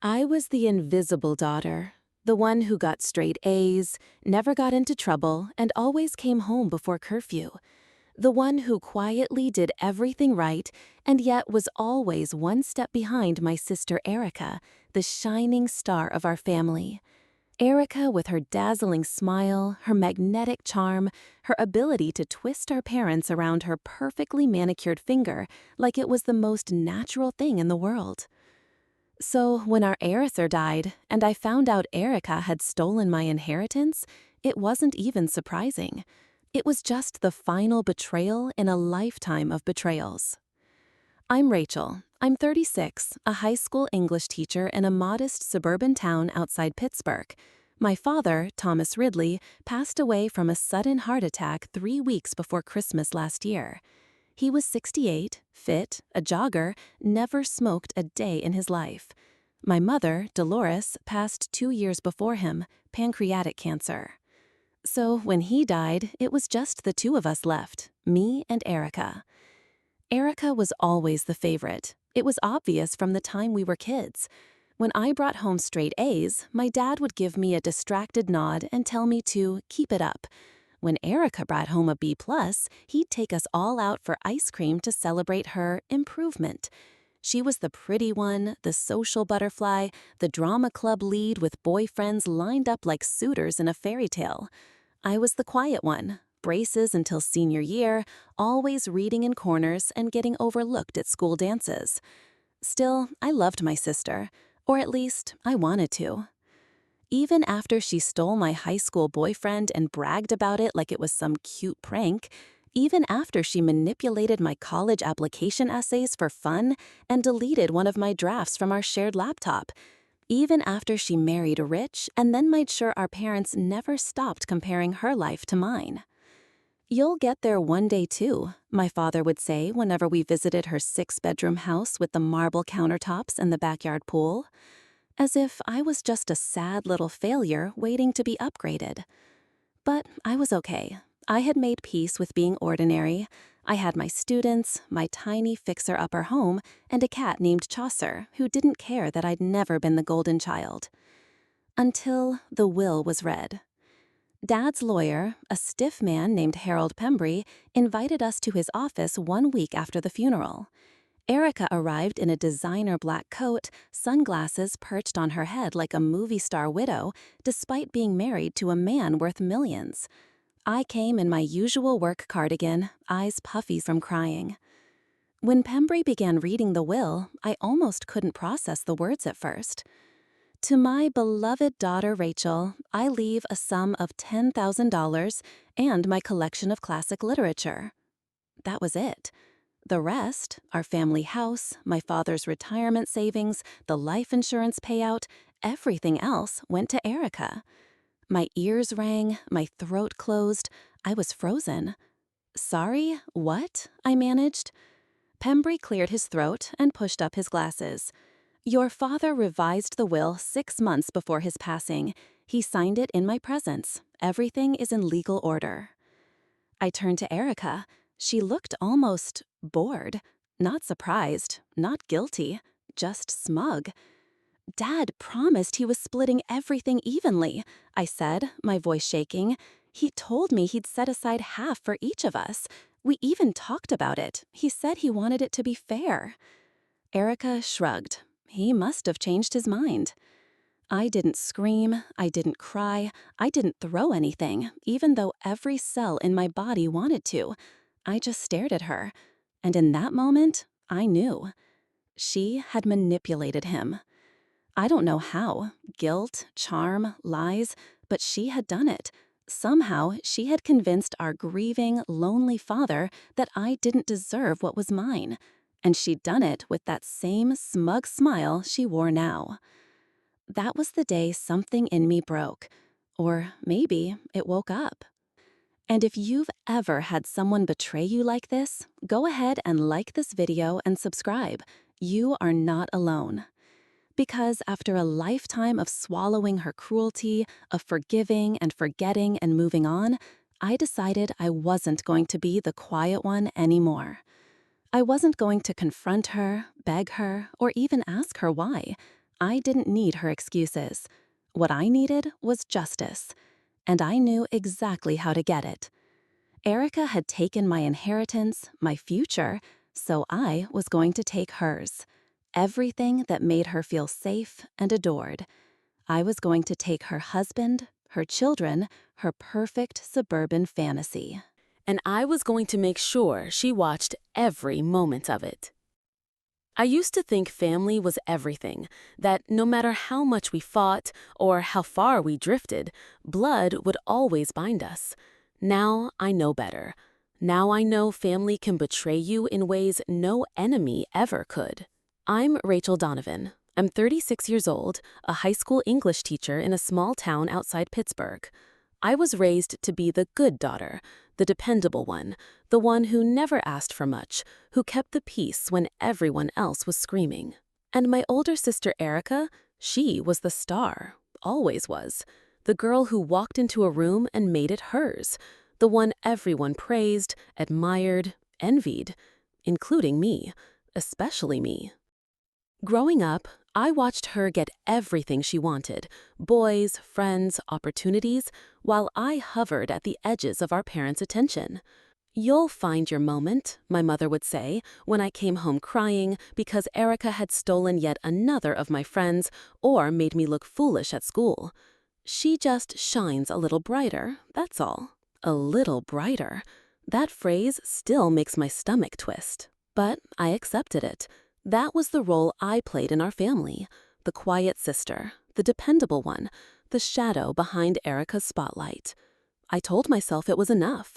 I was the invisible daughter, the one who got straight A's, never got into trouble, and always came home before curfew. The one who quietly did everything right and yet was always one step behind my sister Erica, the shining star of our family. Erica, with her dazzling smile, her magnetic charm, her ability to twist our parents around her perfectly manicured finger like it was the most natural thing in the world. So, when our Erither died and I found out Erica had stolen my inheritance, it wasn't even surprising. It was just the final betrayal in a lifetime of betrayals. I'm Rachel. I'm 36, a high school English teacher in a modest suburban town outside Pittsburgh. My father, Thomas Ridley, passed away from a sudden heart attack 3 weeks before Christmas last year. He was 68, fit, a jogger, never smoked a day in his life. My mother, Dolores, passed 2 years before him, pancreatic cancer. So when he died, it was just the two of us left, me and Erica. Erica was always the favorite. It was obvious from the time we were kids. When I brought home straight A's, my dad would give me a distracted nod and tell me to keep it up. When Erica brought home a B+, he'd take us all out for ice cream to celebrate her improvement. She was the pretty one, the social butterfly, the drama club lead with boyfriends lined up like suitors in a fairy tale. I was the quiet one, braces until senior year, always reading in corners and getting overlooked at school dances. Still, I loved my sister, or at least I wanted to. Even after she stole my high school boyfriend and bragged about it like it was some cute prank, even after she manipulated my college application essays for fun and deleted one of my drafts from our shared laptop, even after she married rich and then made sure our parents never stopped comparing her life to mine. "You'll get there one day too," my father would say whenever we visited her 6-bedroom house with the marble countertops and the backyard pool. As if I was just a sad little failure waiting to be upgraded. But I was okay. I had made peace with being ordinary. I had my students, my tiny fixer-upper home, and a cat named Chaucer who didn't care that I'd never been the golden child. Until the will was read. Dad's lawyer, a stiff man named Harold Pembry, invited us to his office 1 week after the funeral. Erica arrived in a designer black coat, sunglasses perched on her head like a movie star widow, despite being married to a man worth millions. I came in my usual work cardigan, eyes puffy from crying. When Pembry began reading the will, I almost couldn't process the words at first. "To my beloved daughter Rachel, I leave a sum of $10,000 and my collection of classic literature." That was it. The rest, our family house, my father's retirement savings, the life insurance payout, everything else went to Erica. My ears rang, my throat closed, I was frozen. "Sorry, what?" I managed. Pembry cleared his throat and pushed up his glasses. "Your father revised the will 6 months before his passing. He signed it in my presence. Everything is in legal order." I turned to Erica. She looked almost bored, not surprised, not guilty, just smug. "Dad promised he was splitting everything evenly," I said, my voice shaking. "He told me he'd set aside half for each of us. We even talked about it. He said he wanted it to be fair." Erica shrugged. He must have changed his mind. I didn't scream, I didn't cry, I didn't throw anything, even though every cell in my body wanted to. I just stared at her. And in that moment, I knew. She had manipulated him. I don't know how, guilt, charm, lies, but she had done it. Somehow, she had convinced our grieving, lonely father that I didn't deserve what was mine. And she'd done it with that same smug smile she wore now. That was the day something in me broke. Or maybe it woke up. And if you've ever had someone betray you like this, go ahead and like this video and subscribe. You are not alone. Because after a lifetime of swallowing her cruelty, of forgiving and forgetting and moving on, I decided I wasn't going to be the quiet one anymore. I wasn't going to confront her, beg her, or even ask her why. I didn't need her excuses. What I needed was justice, and I knew exactly how to get it. Erica had taken my inheritance, my future, so I was going to take hers. Everything that made her feel safe and adored. I was going to take her husband, her children, her perfect suburban fantasy. And I was going to make sure she watched every moment of it. I used to think family was everything, that no matter how much we fought or how far we drifted, blood would always bind us. Now I know better. Now I know family can betray you in ways no enemy ever could. I'm Rachel Donovan. I'm 36 years old, a high school English teacher in a small town outside Pittsburgh. I was raised to be the good daughter, the dependable one, the one who never asked for much, who kept the peace when everyone else was screaming. And my older sister Erica, she was the star, always was. The girl who walked into a room and made it hers. The one everyone praised, admired, envied, including me, especially me. Growing up, I watched her get everything she wanted, boys, friends, opportunities, while I hovered at the edges of our parents' attention. "You'll find your moment," my mother would say, when I came home crying because Erica had stolen yet another of my friends or made me look foolish at school. "She just shines a little brighter, that's all." A little brighter. That phrase still makes my stomach twist. But I accepted it. That was the role I played in our family. The quiet sister, the dependable one, the shadow behind Erica's spotlight. I told myself it was enough.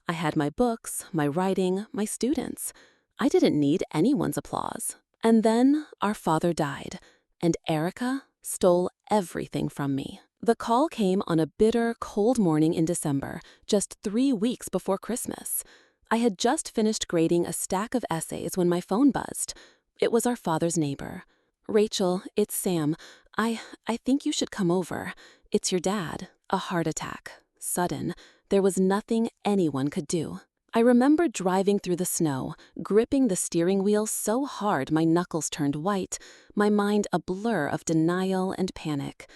I had my books, my writing, my students. I didn't need anyone's applause. And then our father died, and Erica stole everything from me. The call came on a bitter, cold morning in December, just 3 weeks before Christmas. I had just finished grading a stack of essays when my phone buzzed. It was our father's neighbor. "Rachel, it's Sam. I think you should come over. It's your dad. A heart attack. Sudden. There was nothing anyone could do." I remember driving through the snow, gripping the steering wheel so hard my knuckles turned white, my mind a blur of denial and panic.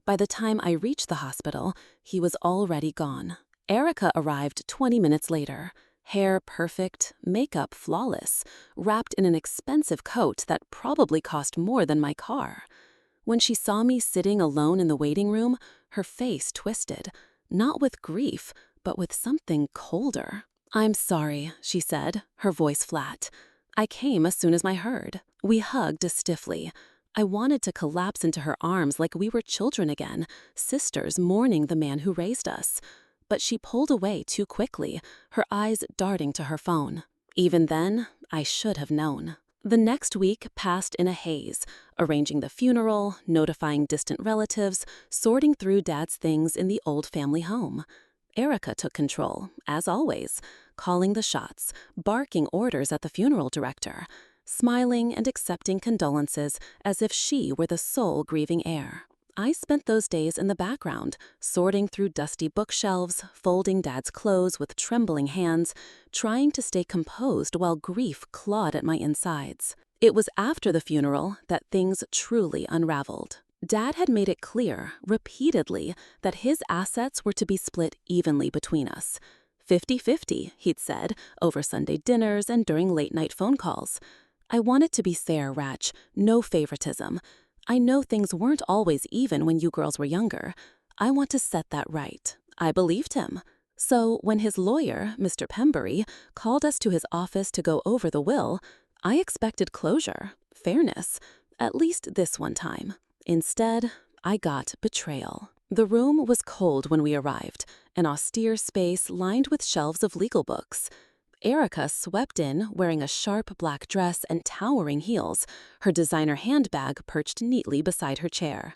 By the time I reached the hospital, he was already gone. Erica arrived 20 minutes later. Hair perfect, makeup flawless, wrapped in an expensive coat that probably cost more than my car. When she saw me sitting alone in the waiting room, her face twisted, not with grief, but with something colder. "I'm sorry," she said, her voice flat. I came as soon as I heard. We hugged stiffly. I wanted to collapse into her arms like we were children again, sisters mourning the man who raised us. But she pulled away too quickly, her eyes darting to her phone. Even then, I should have known. The next week passed in a haze, arranging the funeral, notifying distant relatives, sorting through Dad's things in the old family home. Erica took control, as always, calling the shots, barking orders at the funeral director, smiling and accepting condolences as if she were the sole grieving heir. I spent those days in the background, sorting through dusty bookshelves, folding Dad's clothes with trembling hands, trying to stay composed while grief clawed at my insides. It was after the funeral that things truly unraveled. Dad had made it clear, repeatedly, that his assets were to be split evenly between us. 50-50, he'd said, over Sunday dinners and during late-night phone calls. I wanted to be fair, Rach, no favoritism. I know things weren't always even when you girls were younger. I want to set that right. I believed him. So when his lawyer, Mr. Pembury, called us to his office to go over the will, I expected closure, fairness, at least this one time. Instead, I got betrayal. The room was cold when we arrived, an austere space lined with shelves of legal books. Erica swept in wearing a sharp black dress and towering heels, her designer handbag perched neatly beside her chair.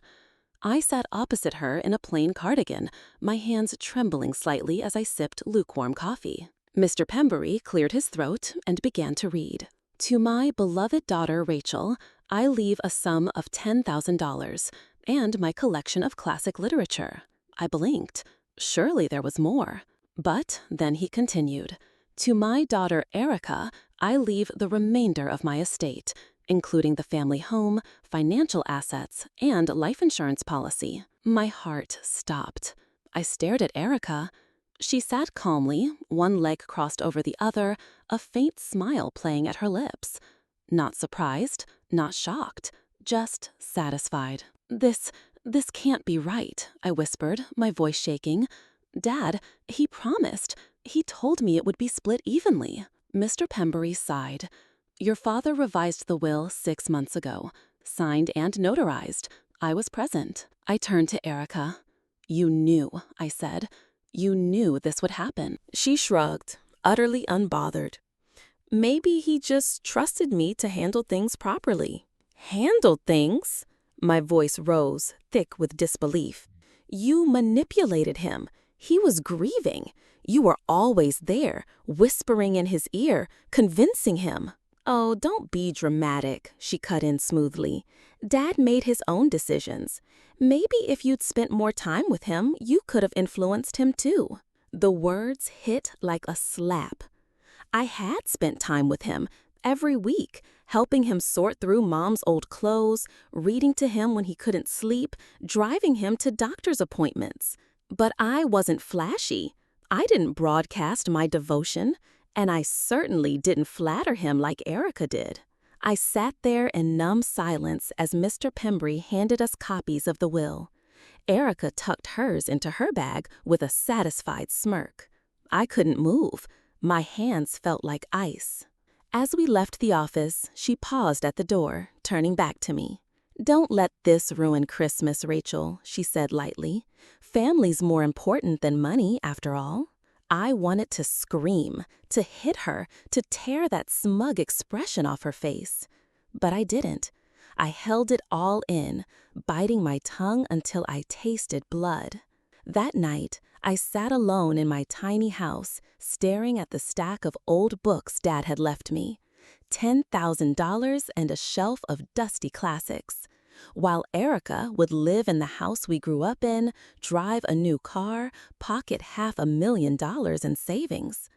I sat opposite her in a plain cardigan, my hands trembling slightly as I sipped lukewarm coffee. Mr. Pembury cleared his throat and began to read. "To my beloved daughter Rachel, I leave a sum of $10,000 and my collection of classic literature." I blinked. Surely there was more. But then he continued. "To my daughter Erica, I leave the remainder of my estate, including the family home, financial assets, and life insurance policy. My heart stopped. I stared at Erica. She sat calmly, one leg crossed over the other, a faint smile playing at her lips. Not surprised, not shocked, just satisfied. This can't be right, I whispered, my voice shaking. Dad, he promised. He told me it would be split evenly. Mr. Pembury sighed. Your father revised the will 6 months ago, signed and notarized. I was present. I turned to Erica. You knew, I said. You knew this would happen. She shrugged, utterly unbothered. Maybe he just trusted me to handle things properly. Handle things? My voice rose, thick with disbelief. You manipulated him. He was grieving. You were always there, whispering in his ear, convincing him. Oh, don't be dramatic, she cut in smoothly. Dad made his own decisions. Maybe if you'd spent more time with him, you could have influenced him too. The words hit like a slap. I had spent time with him every week, helping him sort through Mom's old clothes, reading to him when he couldn't sleep, driving him to doctor's appointments. But I wasn't flashy. I didn't broadcast my devotion, and I certainly didn't flatter him like Erica did. I sat there in numb silence as Mr. Pembury handed us copies of the will. Erica tucked hers into her bag with a satisfied smirk. I couldn't move. My hands felt like ice. As we left the office, she paused at the door, turning back to me. Don't let this ruin Christmas, Rachel, she said lightly. Family's more important than money, after all. I wanted to scream, to hit her, to tear that smug expression off her face. But I didn't. I held it all in, biting my tongue until I tasted blood. That night, I sat alone in my tiny house, staring at the stack of old books Dad had left me. $10,000 and a shelf of dusty classics. While Erica would live in the house we grew up in, drive a new car, pocket $500,000 in savings.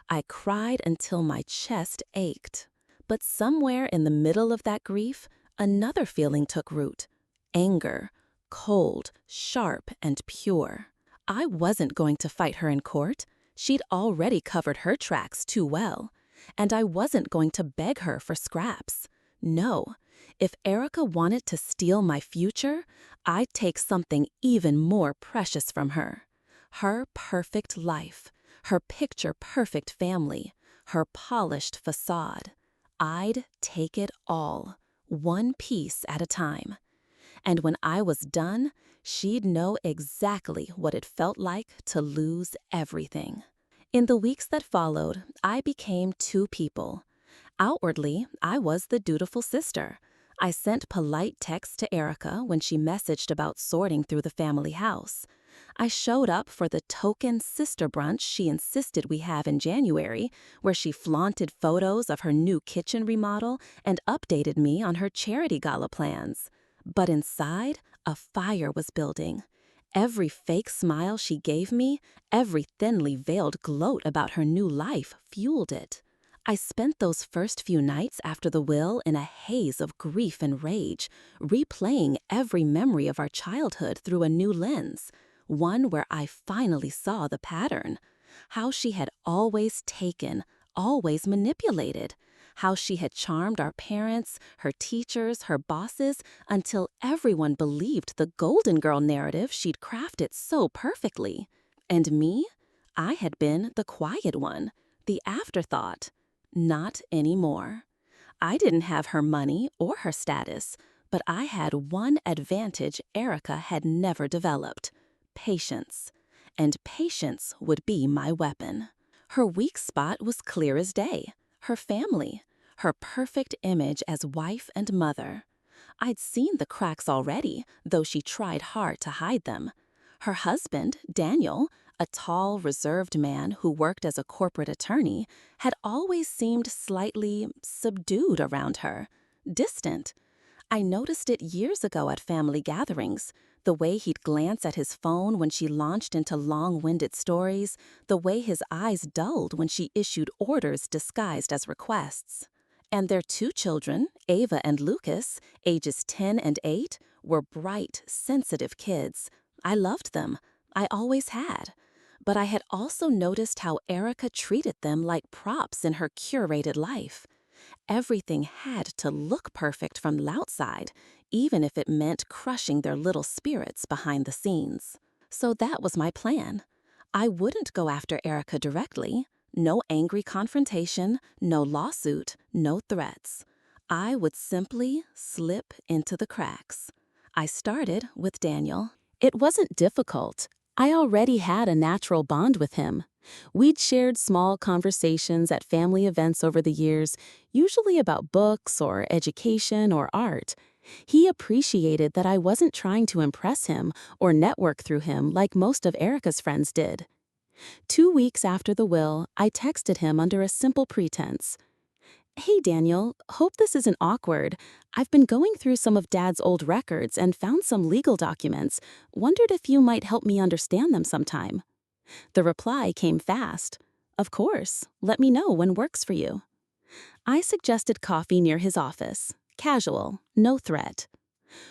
I cried until my chest ached. But somewhere in the middle of that grief, another feeling took root. Anger. Cold, sharp, and pure. I wasn't going to fight her in court. She'd already covered her tracks too well. And I wasn't going to beg her for scraps. No. If Erica wanted to steal my future, I'd take something even more precious from her. Her perfect life, her picture-perfect family, her polished facade. I'd take it all, one piece at a time. And when I was done, she'd know exactly what it felt like to lose everything. In the weeks that followed, I became two people. Outwardly, I was the dutiful sister. I sent polite texts to Erica when she messaged about sorting through the family house. I showed up for the token sister brunch she insisted we have in January, where she flaunted photos of her new kitchen remodel and updated me on her charity gala plans. But inside, a fire was building. Every fake smile she gave me, every thinly veiled gloat about her new life fueled it. I spent those first few nights after the will in a haze of grief and rage, replaying every memory of our childhood through a new lens, one where I finally saw the pattern. How she had always taken, always manipulated. How she had charmed our parents, her teachers, her bosses, until everyone believed the Golden Girl narrative she'd crafted so perfectly. And me? I had been the quiet one, the afterthought. Not anymore. I didn't have her money or her status, but I had one advantage Erica had never developed: patience. And patience would be my weapon. Her weak spot was clear as day: her family, her perfect image as wife and mother. I'd seen the cracks already, though she tried hard to hide them. Her husband, Daniel, a tall, reserved man who worked as a corporate attorney, had always seemed slightly subdued around her, distant. I noticed it years ago at family gatherings, the way he'd glance at his phone when she launched into long-winded stories, the way his eyes dulled when she issued orders disguised as requests. And their two children, Ava and Lucas, ages 10 and 8, were bright, sensitive kids. I loved them. I always had. But I had also noticed how Erica treated them like props in her curated life. Everything had to look perfect from the outside, even if it meant crushing their little spirits behind the scenes. So that was my plan. I wouldn't go after Erica directly. No angry confrontation, no lawsuit, no threats. I would simply slip into the cracks. I started with Daniel. It wasn't difficult. I already had a natural bond with him. We'd shared small conversations at family events over the years, usually about books or education or art. He appreciated that I wasn't trying to impress him or network through him like most of Erica's friends did. 2 weeks after the will, I texted him under a simple pretense. "Hey Daniel, hope this isn't awkward. I've been going through some of Dad's old records and found some legal documents. Wondered if you might help me understand them sometime." The reply came fast. "Of course, let me know when works for you." I suggested coffee near his office. Casual, no threat.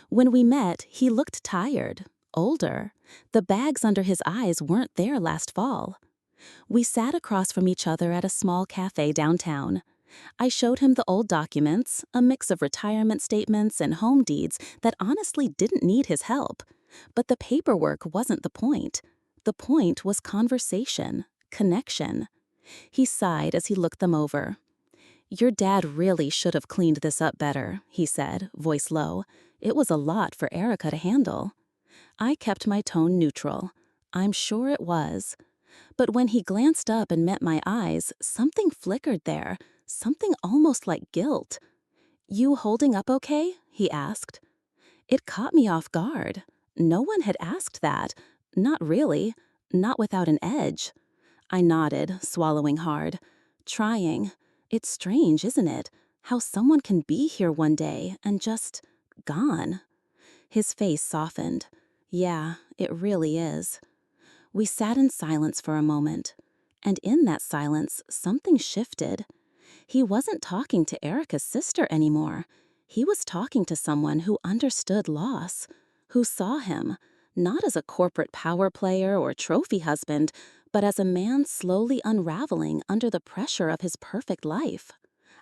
When we met, he looked tired, older. The bags under his eyes weren't there last fall. We sat across from each other at a small cafe downtown. I showed him the old documents, a mix of retirement statements and home deeds that honestly didn't need his help. But the paperwork wasn't the point. The point was conversation, connection. He sighed as he looked them over. "Your dad really should have cleaned this up better," he said, voice low. "It was a lot for Erica to handle." I kept my tone neutral. "I'm sure it was." But when he glanced up and met my eyes, something flickered there, something almost like guilt. "You holding up okay?" he asked. It caught me off guard. No one had asked that. Not really. Not without an edge. I nodded, swallowing hard. Trying. It's strange, isn't it? How someone can be here one day and just gone. His face softened. "Yeah, it really is." We sat in silence for a moment. And in that silence, something shifted. He wasn't talking to Erica's sister anymore. He was talking to someone who understood loss, who saw him, not as a corporate power player or trophy husband, but as a man slowly unraveling under the pressure of his perfect life.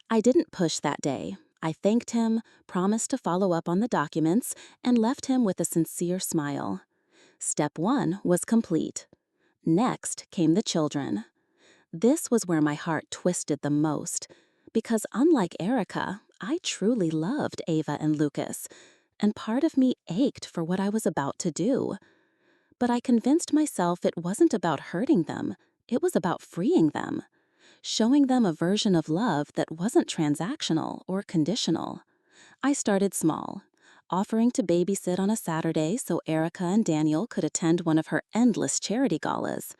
I didn't push that day. I thanked him, promised to follow up on the documents, and left him with a sincere smile. Step 1 was complete. Next came the children. This was where my heart twisted the most, because unlike Erica, I truly loved Ava and Lucas, and part of me ached for what I was about to do. But I convinced myself it wasn't about hurting them, it was about freeing them, showing them a version of love that wasn't transactional or conditional. I started small, offering to babysit on a Saturday so Erica and Daniel could attend one of her endless charity galas.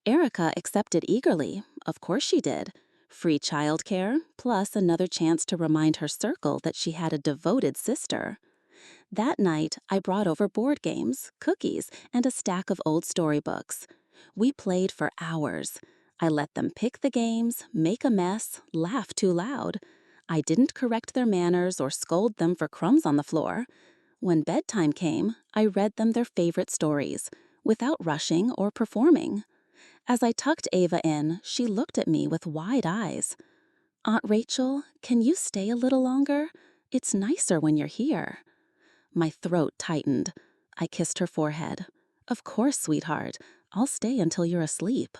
Erica accepted eagerly, of course she did. Free childcare, plus another chance to remind her circle that she had a devoted sister. That night, I brought over board games, cookies, and a stack of old storybooks. We played for hours. I let them pick the games, make a mess, laugh too loud. I didn't correct their manners or scold them for crumbs on the floor. When bedtime came, I read them their favorite stories, without rushing or performing. As I tucked Ava in, she looked at me with wide eyes. "Aunt Rachel, can you stay a little longer? It's nicer when you're here." My throat tightened. I kissed her forehead. "Of course, sweetheart. I'll stay until you're asleep."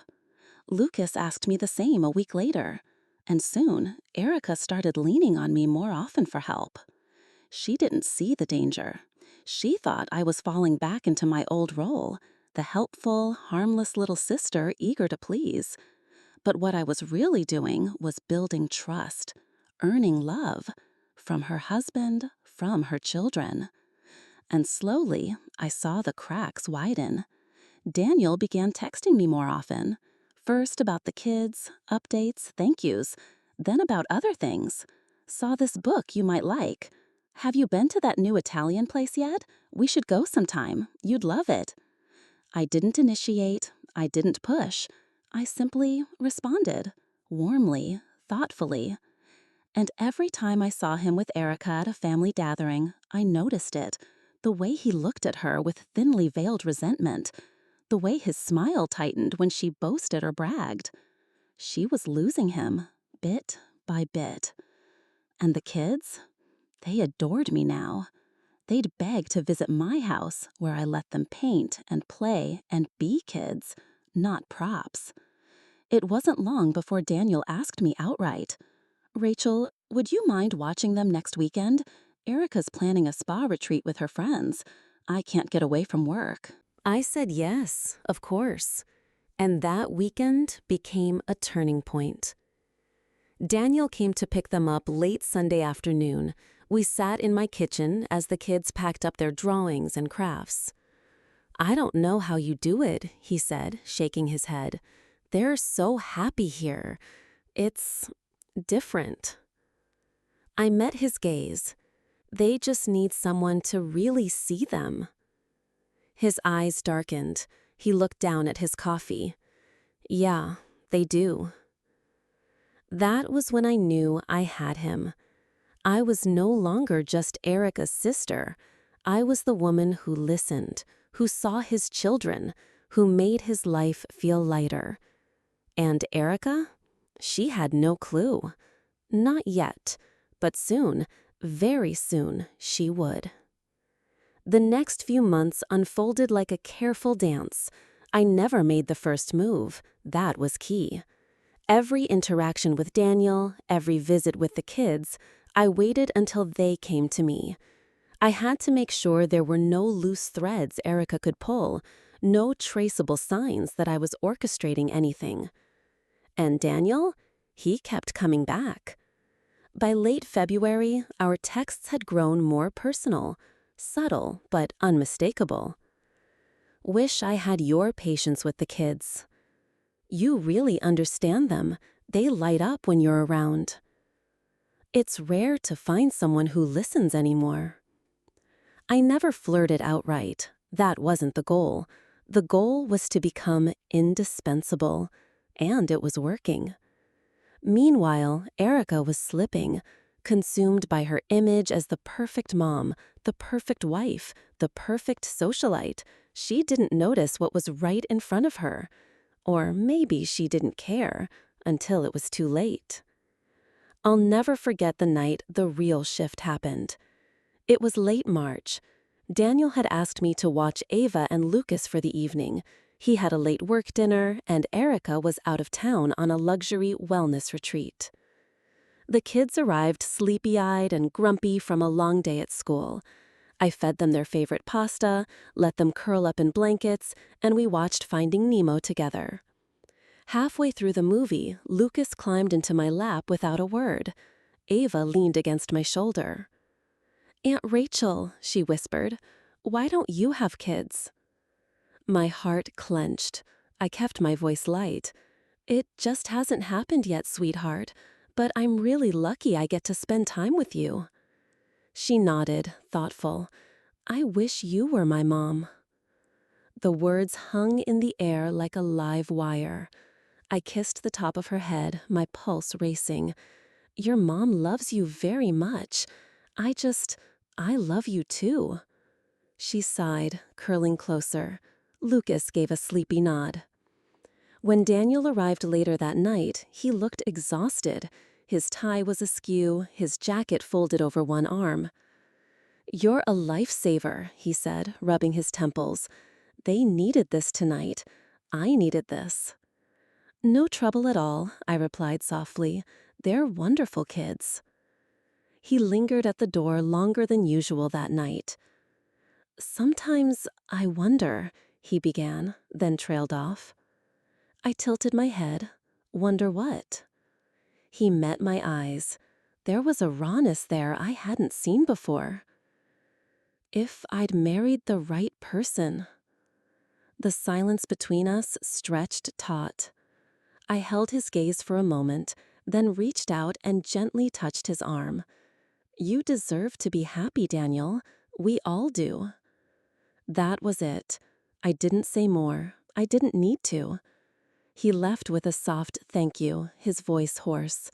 Lucas asked me the same a week later. And soon, Erica started leaning on me more often for help. She didn't see the danger. She thought I was falling back into my old role, the helpful, harmless little sister eager to please. But what I was really doing was building trust, earning love, from her husband, from her children. And slowly, I saw the cracks widen. Daniel began texting me more often. First about the kids, updates, thank yous, then about other things. "Saw this book you might like. Have you been to that new Italian place yet? We should go sometime. You'd love it." I didn't initiate, I didn't push. I simply responded, warmly, thoughtfully. And every time I saw him with Erica at a family gathering, I noticed it. The way he looked at her with thinly veiled resentment. The way his smile tightened when she boasted or bragged. She was losing him, bit by bit. And the kids? They adored me now. They'd beg to visit my house, where I let them paint and play and be kids, not props. It wasn't long before Daniel asked me outright, "Rachel, would you mind watching them next weekend? Erica's planning a spa retreat with her friends. I can't get away from work." I said yes, of course. And that weekend became a turning point. Daniel came to pick them up late Sunday afternoon. We sat in my kitchen as the kids packed up their drawings and crafts. "I don't know how you do it," he said, shaking his head. "They're so happy here. It's different." I met his gaze. They just need someone to really see them. His eyes darkened. He looked down at his coffee. "Yeah, they do." That was when I knew I had him. I was no longer just Erica's sister. I was the woman who listened, who saw his children, who made his life feel lighter. And Erica? She had no clue. Not yet, but soon, very soon, she would. The next few months unfolded like a careful dance. I never made the first move. That was key. Every interaction with Daniel, every visit with the kids, I waited until they came to me. I had to make sure there were no loose threads Erica could pull, no traceable signs that I was orchestrating anything. And Daniel? He kept coming back. By late February, our texts had grown more personal, subtle but unmistakable. "Wish I had your patience with the kids. You really understand them. They light up when you're around." It's rare to find someone who listens anymore. I never flirted outright. That wasn't the goal. The goal was to become indispensable, and it was working. Meanwhile, Erica was slipping, consumed by her image as the perfect mom, the perfect wife, the perfect socialite. She didn't notice what was right in front of her. Or maybe she didn't care until it was too late. I'll never forget the night the real shift happened. It was late March. Daniel had asked me to watch Ava and Lucas for the evening. He had a late work dinner, and Erica was out of town on a luxury wellness retreat. The kids arrived sleepy-eyed and grumpy from a long day at school. I fed them their favorite pasta, let them curl up in blankets, and we watched Finding Nemo together. Halfway through the movie, Lucas climbed into my lap without a word. Ava leaned against my shoulder. "Aunt Rachel," she whispered, "why don't you have kids?" My heart clenched. I kept my voice light. "It just hasn't happened yet, sweetheart, but I'm really lucky I get to spend time with you." She nodded, thoughtful. "I wish you were my mom." The words hung in the air like a live wire. I kissed the top of her head, my pulse racing. "Your mom loves you very much. I love you too." She sighed, curling closer. Lucas gave a sleepy nod. When Daniel arrived later that night, he looked exhausted. His tie was askew, his jacket folded over one arm. "You're a lifesaver," he said, rubbing his temples. "They needed this tonight. I needed this." "No trouble at all," I replied softly. "They're wonderful kids." He lingered at the door longer than usual that night. "Sometimes I wonder," he began, then trailed off. I tilted my head. Wonder what? He met my eyes. There was a rawness there I hadn't seen before. If I'd married the right person. The silence between us stretched taut. I held his gaze for a moment, then reached out and gently touched his arm. "You deserve to be happy, Daniel. We all do." That was it. I didn't say more. I didn't need to. He left with a soft thank you, his voice hoarse.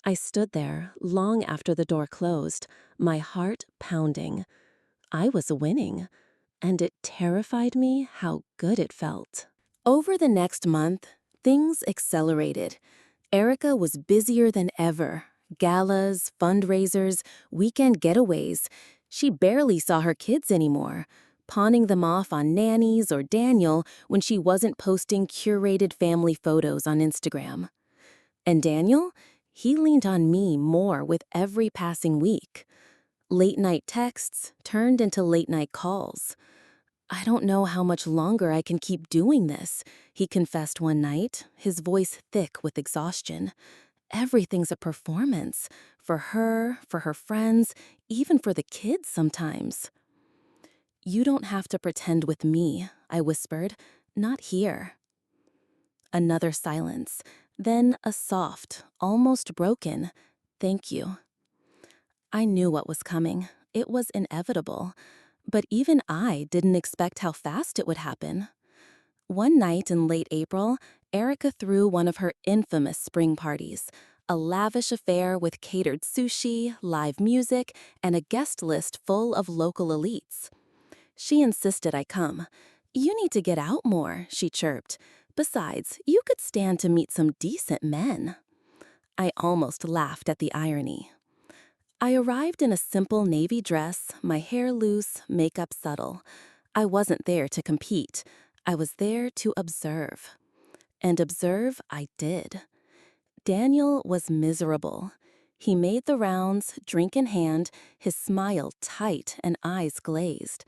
I stood there long after the door closed, my heart pounding. I was winning, and it terrified me how good it felt. Over the next month, things accelerated. Erica was busier than ever. Galas, fundraisers, weekend getaways. She barely saw her kids anymore, pawning them off on nannies or Daniel when she wasn't posting curated family photos on Instagram. And Daniel? He leaned on me more with every passing week. Late-night texts turned into late-night calls. "I don't know how much longer I can keep doing this," he confessed one night, his voice thick with exhaustion. "Everything's a performance. For her friends, even for the kids sometimes." "You don't have to pretend with me," I whispered. "Not here." Another silence, then a soft, almost broken, "Thank you." I knew what was coming. It was inevitable. But even I didn't expect how fast it would happen. One night in late April, Erica threw one of her infamous spring parties, a lavish affair with catered sushi, live music, and a guest list full of local elites. She insisted I come. "You need to get out more," she chirped. "Besides, you could stand to meet some decent men." I almost laughed at the irony. I arrived in a simple navy dress, my hair loose, makeup subtle. I wasn't there to compete. I was there to observe. And observe I did. Daniel was miserable. He made the rounds, drink in hand, his smile tight and eyes glazed.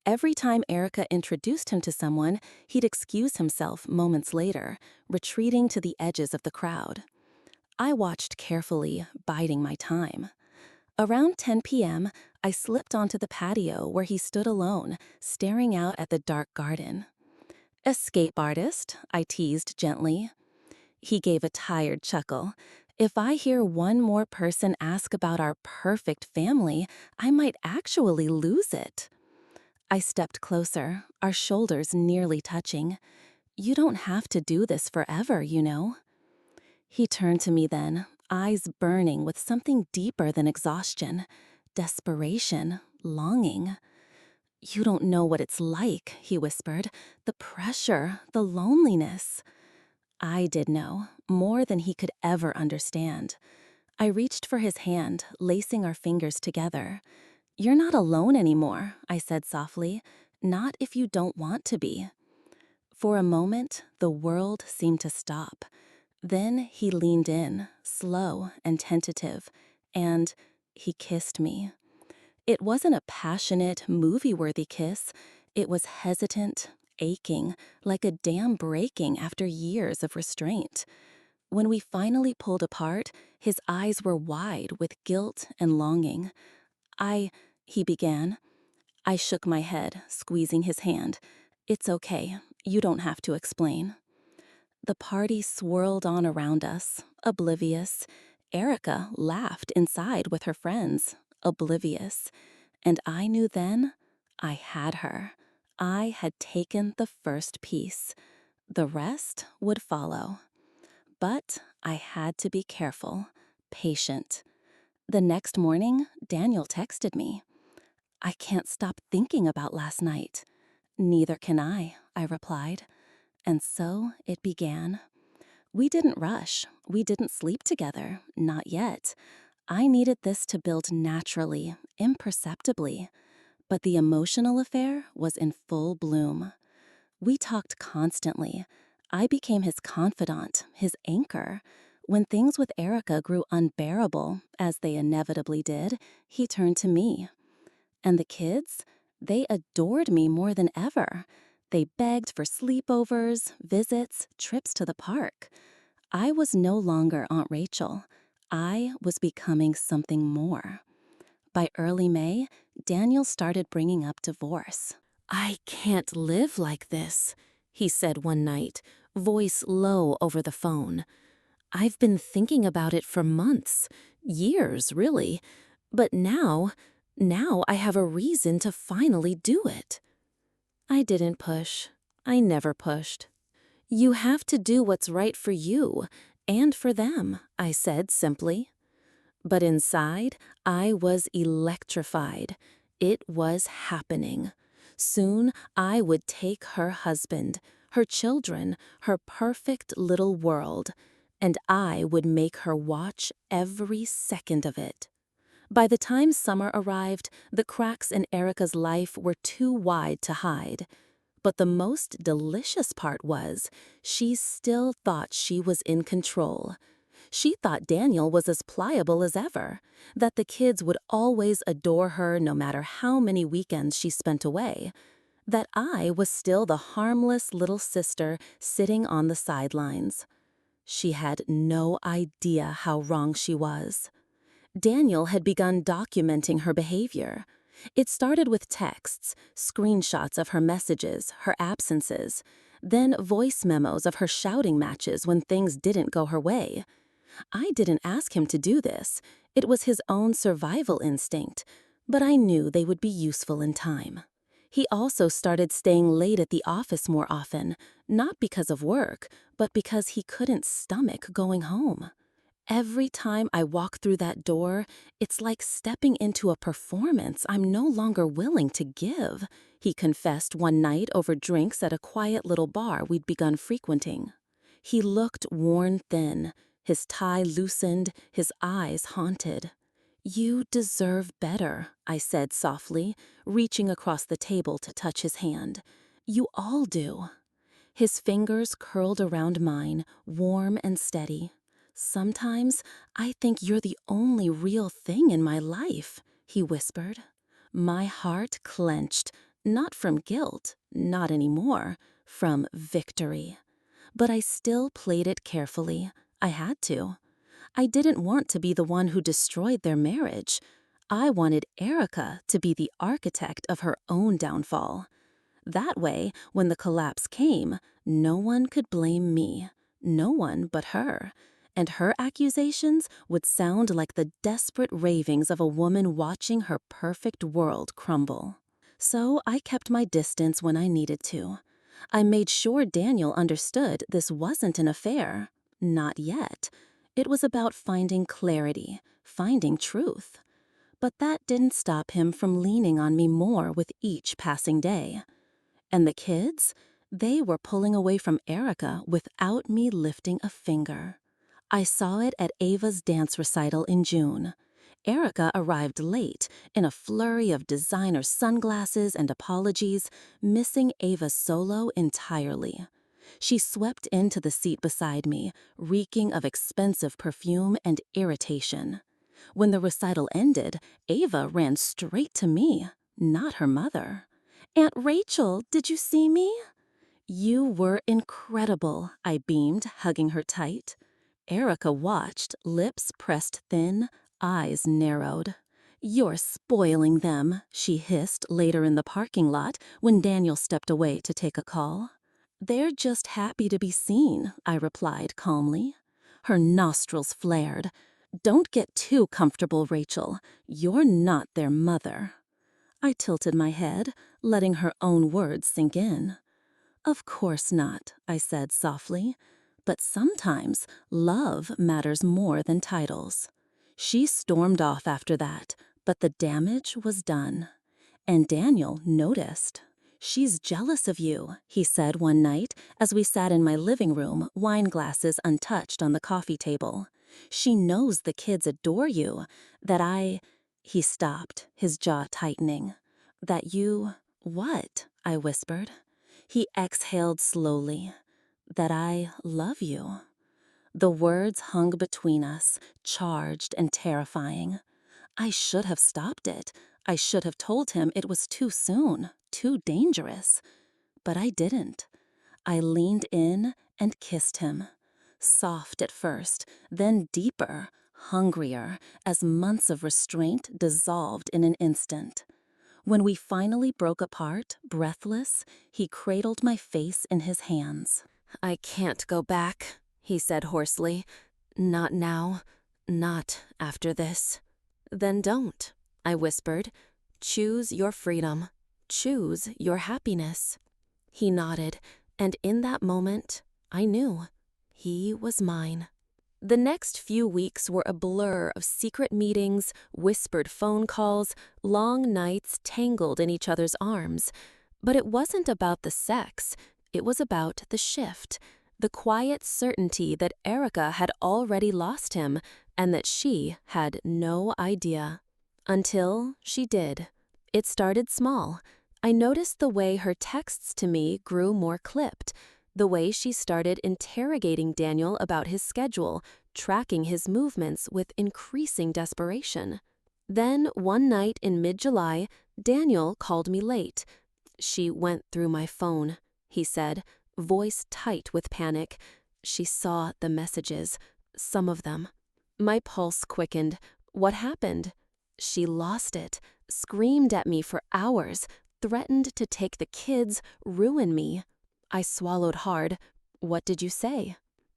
Every time Erica introduced him to someone, he'd excuse himself moments later, retreating to the edges of the crowd. I watched carefully, biding my time. Around 10 p.m., I slipped onto the patio where he stood alone, staring out at the dark garden. "Escape artist," I teased gently. He gave a tired chuckle. "If I hear one more person ask about our perfect family, I might actually lose it." I stepped closer, our shoulders nearly touching. "You don't have to do this forever, you know." He turned to me then, eyes burning with something deeper than exhaustion, desperation, longing. "You don't know what it's like," he whispered, "the pressure, the loneliness." I did know, more than he could ever understand. I reached for his hand, lacing our fingers together. "You're not alone anymore," I said softly. "Not if you don't want to be." For a moment, the world seemed to stop. Then he leaned in, slow and tentative, and he kissed me. It wasn't a passionate, movie-worthy kiss. It was hesitant, aching, like a dam breaking after years of restraint. When we finally pulled apart, his eyes were wide with guilt and longing. He began. I shook my head, squeezing his hand. "It's okay. You don't have to explain." The party swirled on around us, oblivious. Erica laughed inside with her friends, oblivious. And I knew then I had her. I had taken the first piece. The rest would follow. But I had to be careful, patient. The next morning, Daniel texted me. "I can't stop thinking about last night." "Neither can I replied. And so it began. We didn't rush. We didn't sleep together. Not yet. I needed this to build naturally, imperceptibly. But the emotional affair was in full bloom. We talked constantly. I became his confidant, his anchor. When things with Erica grew unbearable, as they inevitably did, he turned to me. And the kids? They adored me more than ever. They begged for sleepovers, visits, trips to the park. I was no longer Aunt Rachel. I was becoming something more. By early May, Daniel started bringing up divorce. "I can't live like this," he said one night, voice low over the phone. "I've been thinking about it for months, years, really. But now I have a reason to finally do it." I didn't push. I never pushed. "You have to do what's right for you and for them," I said simply. But inside, I was electrified. It was happening. Soon, I would take her husband, her children, her perfect little world, and I would make her watch every second of it. By the time summer arrived, the cracks in Erica's life were too wide to hide. But the most delicious part was, she still thought she was in control. She thought Daniel was as pliable as ever, that the kids would always adore her no matter how many weekends she spent away, that I was still the harmless little sister sitting on the sidelines. She had no idea how wrong she was. Daniel had begun documenting her behavior. It started with texts, screenshots of her messages, her absences, then voice memos of her shouting matches when things didn't go her way. I didn't ask him to do this. It was his own survival instinct, but I knew they would be useful in time. He also started staying late at the office more often, not because of work, but because he couldn't stomach going home. Every time I walk through that door, it's like stepping into a performance I'm no longer willing to give, he confessed one night over drinks at a quiet little bar we'd begun frequenting. He looked worn thin, his tie loosened, his eyes haunted. "You deserve better," I said softly, reaching across the table to touch his hand. "You all do." His fingers curled around mine, warm and steady. "Sometimes I think you're the only real thing in my life," he whispered. My heart clenched, not from guilt, not anymore, from victory. But I still played it carefully. I had to. I didn't want to be the one who destroyed their marriage. I wanted Erica to be the architect of her own downfall. That way, when the collapse came, no one could blame me, no one but her, and her accusations would sound like the desperate ravings of a woman watching her perfect world crumble. So I kept my distance when I needed to. I made sure Daniel understood this wasn't an affair. Not yet. It was about finding clarity, finding truth. But that didn't stop him from leaning on me more with each passing day. And the kids? They were pulling away from Erica without me lifting a finger. I saw it at Ava's dance recital in June. Erica arrived late, in a flurry of designer sunglasses and apologies, missing Ava's solo entirely. She swept into the seat beside me, reeking of expensive perfume and irritation. When the recital ended, Ava ran straight to me, not her mother. "Aunt Rachel, did you see me?" "You were incredible," I beamed, hugging her tight. Erica watched, lips pressed thin, eyes narrowed. "You're spoiling them," she hissed later in the parking lot when Daniel stepped away to take a call. "They're just happy to be seen," I replied calmly. Her nostrils flared. "Don't get too comfortable, Rachel. You're not their mother." I tilted my head, letting her own words sink in. "Of course not," I said softly. "But sometimes love matters more than titles." She stormed off after that, but the damage was done. And Daniel noticed. "She's jealous of you," he said one night as we sat in my living room, wine glasses untouched on the coffee table. "She knows the kids adore you, that I—" He stopped, his jaw tightening. "That you—" "What?" I whispered. He exhaled slowly. "That I love you." The words hung between us, charged and terrifying. I should have stopped it. I should have told him it was too soon, too dangerous. But I didn't. I leaned in and kissed him. Soft at first, then deeper, hungrier, as months of restraint dissolved in an instant. When we finally broke apart, breathless, he cradled my face in his hands. "I can't go back," he said hoarsely. "Not now. Not after this." "Then don't," I whispered. "Choose your freedom. Choose your happiness." He nodded, and in that moment, I knew he was mine. The next few weeks were a blur of secret meetings, whispered phone calls, long nights tangled in each other's arms. But it wasn't about the sex, it was about the shift, the quiet certainty that Erica had already lost him and that she had no idea. Until she did. It started small. I noticed the way her texts to me grew more clipped, the way she started interrogating Daniel about his schedule, tracking his movements with increasing desperation. Then, one night in mid-July, Daniel called me late. "She went through my phone," he said, voice tight with panic. "She saw the messages, some of them." My pulse quickened. What happened? "She lost it, screamed at me for hours, threatened to take the kids, ruin me." I swallowed hard. "What did you say?"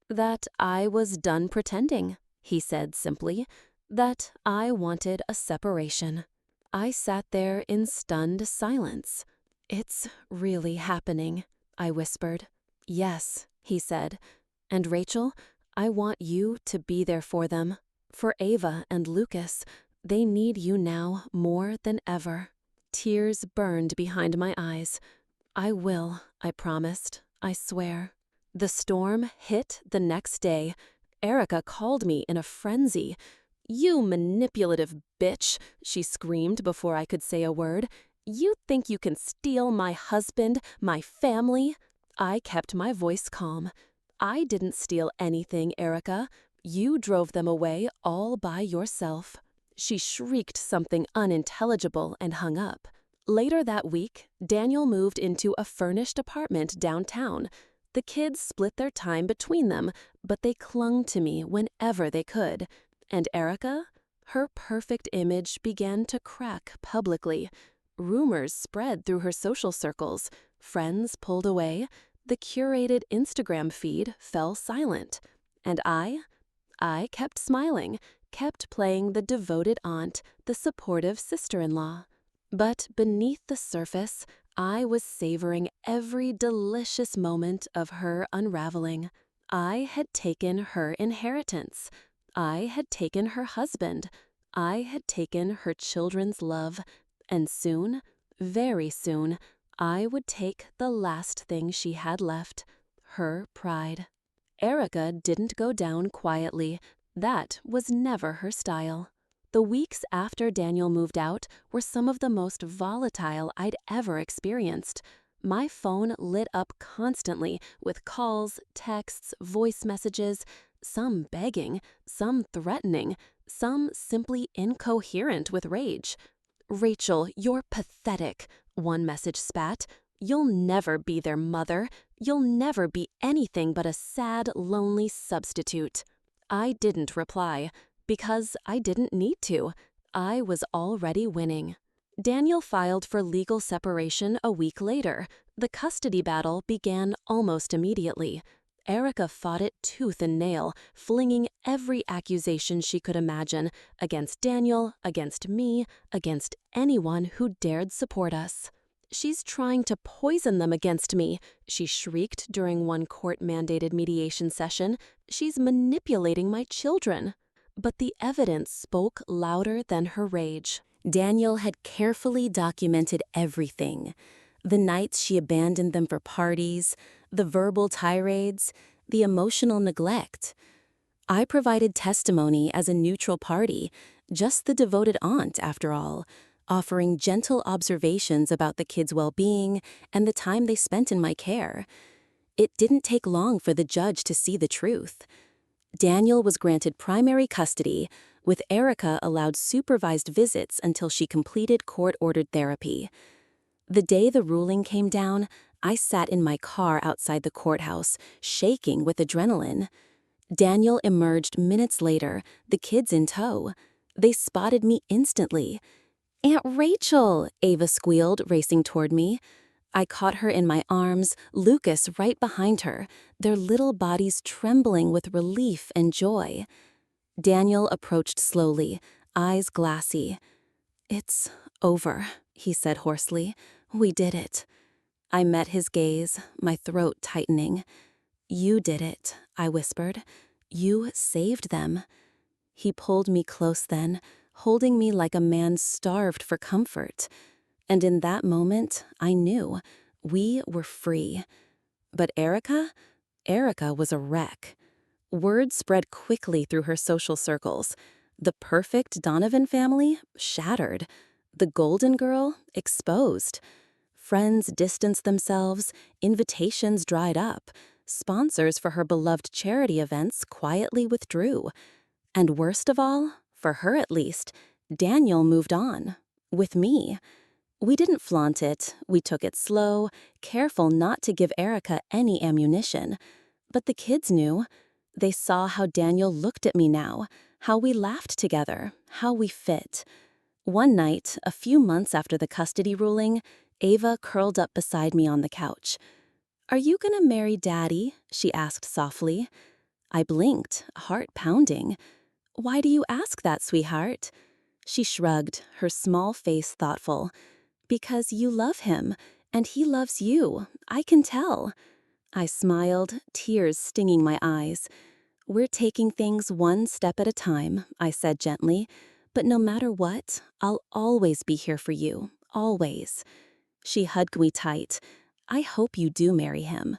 "That I was done pretending," he said simply. "That I wanted a separation." I sat there in stunned silence. "It's really happening," I whispered. "Yes," he said. "And Rachel, I want you to be there for them. For Ava and Lucas. They need you now more than ever." Tears burned behind my eyes. "I will," I promised. "I swear." The storm hit the next day. Erica called me in a frenzy. "You manipulative bitch," she screamed before I could say a word. "You think you can steal my husband, my family?" I kept my voice calm. "I didn't steal anything, Erica. You drove them away all by yourself." She shrieked something unintelligible and hung up. Later that week, Daniel moved into a furnished apartment downtown. The kids split their time between them, but they clung to me whenever they could. And Erica? Her perfect image began to crack publicly. Rumors spread through her social circles. Friends pulled away. The curated Instagram feed fell silent. And I kept smiling, kept playing the devoted aunt, the supportive sister-in-law. But beneath the surface, I was savoring every delicious moment of her unraveling. I had taken her inheritance. I had taken her husband. I had taken her children's love. And soon, very soon, I would take the last thing she had left, her pride. Erica didn't go down quietly. That was never her style. The weeks after Daniel moved out were some of the most volatile I'd ever experienced. My phone lit up constantly with calls, texts, voice messages, some begging, some threatening, some simply incoherent with rage. "Rachel, you're pathetic," one message spat. "You'll never be their mother. You'll never be anything but a sad, lonely substitute." I didn't reply. Because I didn't need to. I was already winning. Daniel filed for legal separation a week later. The custody battle began almost immediately. Erica fought it tooth and nail, flinging every accusation she could imagine against Daniel, against me, against anyone who dared support us. "She's trying to poison them against me," she shrieked during one court-mandated mediation session. "She's manipulating my children." But the evidence spoke louder than her rage. Daniel had carefully documented everything. The nights she abandoned them for parties, the verbal tirades, the emotional neglect. I provided testimony as a neutral party, just the devoted aunt after all, offering gentle observations about the kids' well-being and the time they spent in my care. It didn't take long for the judge to see the truth. Daniel was granted primary custody, with Erica allowed supervised visits until she completed court-ordered therapy. The day the ruling came down, I sat in my car outside the courthouse, shaking with adrenaline. Daniel emerged minutes later, the kids in tow. They spotted me instantly. "Aunt Rachel," Ava squealed, racing toward me. I caught her in my arms, Lucas right behind her, their little bodies trembling with relief and joy. Daniel approached slowly, eyes glassy. "It's over," he said hoarsely. "We did it." I met his gaze, my throat tightening. "You did it," I whispered. You saved them." He pulled me close then, holding me like a man starved for comfort. And in that moment, I knew we were free. But Erica was a wreck. Word spread quickly through her social circles. The perfect Donovan family shattered. The golden girl exposed. Friends distanced themselves, invitations dried up. Sponsors for her beloved charity events quietly withdrew. And worst of all, for her at least, Daniel moved on. With me. We didn't flaunt it, we took it slow, careful not to give Erica any ammunition. But the kids knew. They saw how Daniel looked at me now, how we laughed together, how we fit. One night, a few months after the custody ruling, Ava curled up beside me on the couch. "Are you gonna marry Daddy?" she asked softly. I blinked, heart pounding. "Why do you ask that, sweetheart?" She shrugged, her small face thoughtful. "Because you love him, and he loves you. I can tell." I smiled, tears stinging my eyes. "We're taking things one step at a time," I said gently. "But no matter what, I'll always be here for you. Always." She hugged me tight. "I hope you do marry him."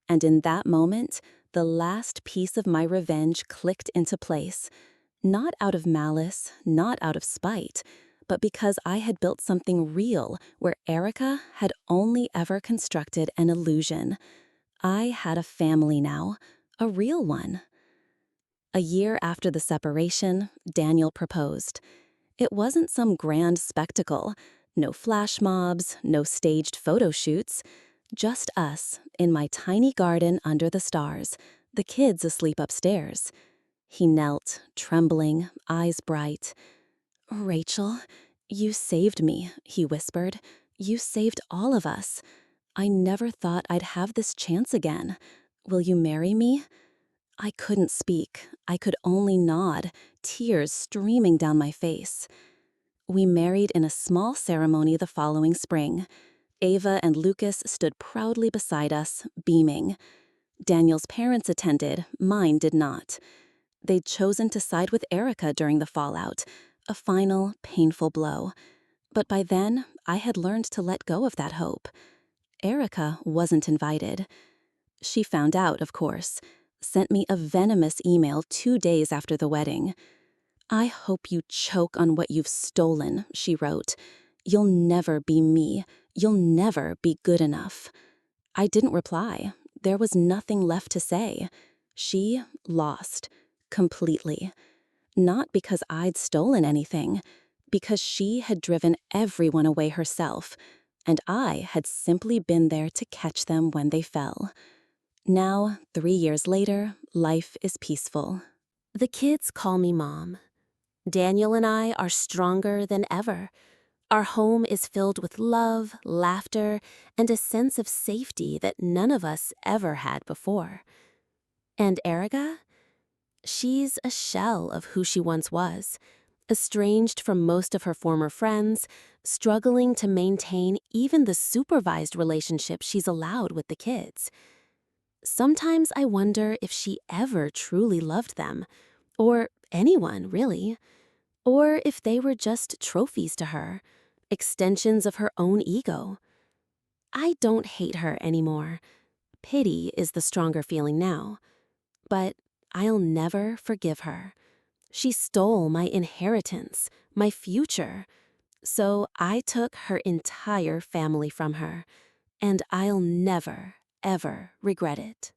And in that moment, the last piece of my revenge clicked into place. Not out of malice, not out of spite, but because I had built something real where Erica had only ever constructed an illusion. I had a family now, a real one. A year after the separation, Daniel proposed. It wasn't some grand spectacle. No flash mobs, no staged photo shoots. Just us, in my tiny garden under the stars, the kids asleep upstairs. He knelt, trembling, eyes bright. "Rachel, you saved me," he whispered. "You saved all of us. I never thought I'd have this chance again. Will you marry me?" I couldn't speak. I could only nod, tears streaming down my face. We married in a small ceremony the following spring. Ava and Lucas stood proudly beside us, beaming. Daniel's parents attended, mine did not. They'd chosen to side with Erica during the fallout, a final, painful blow. But by then, I had learned to let go of that hope. Erica wasn't invited. She found out, of course, sent me a venomous email 2 days after the wedding. "I hope you choke on what you've stolen," she wrote. "You'll never be me. You'll never be good enough." I didn't reply. There was nothing left to say. She lost. Completely. Not because I'd stolen anything. Because she had driven everyone away herself. And I had simply been there to catch them when they fell. Now, 3 years later, life is peaceful. The kids call me Mom. Daniel and I are stronger than ever. Our home is filled with love, laughter, and a sense of safety that none of us ever had before. And Erica? She's a shell of who she once was, estranged from most of her former friends, struggling to maintain even the supervised relationship she's allowed with the kids. Sometimes I wonder if she ever truly loved them, or anyone, really, or if they were just trophies to her, extensions of her own ego. I don't hate her anymore. Pity is the stronger feeling now. But I'll never forgive her. She stole my inheritance, my future. So I took her entire family from her, and I'll never, ever regret it.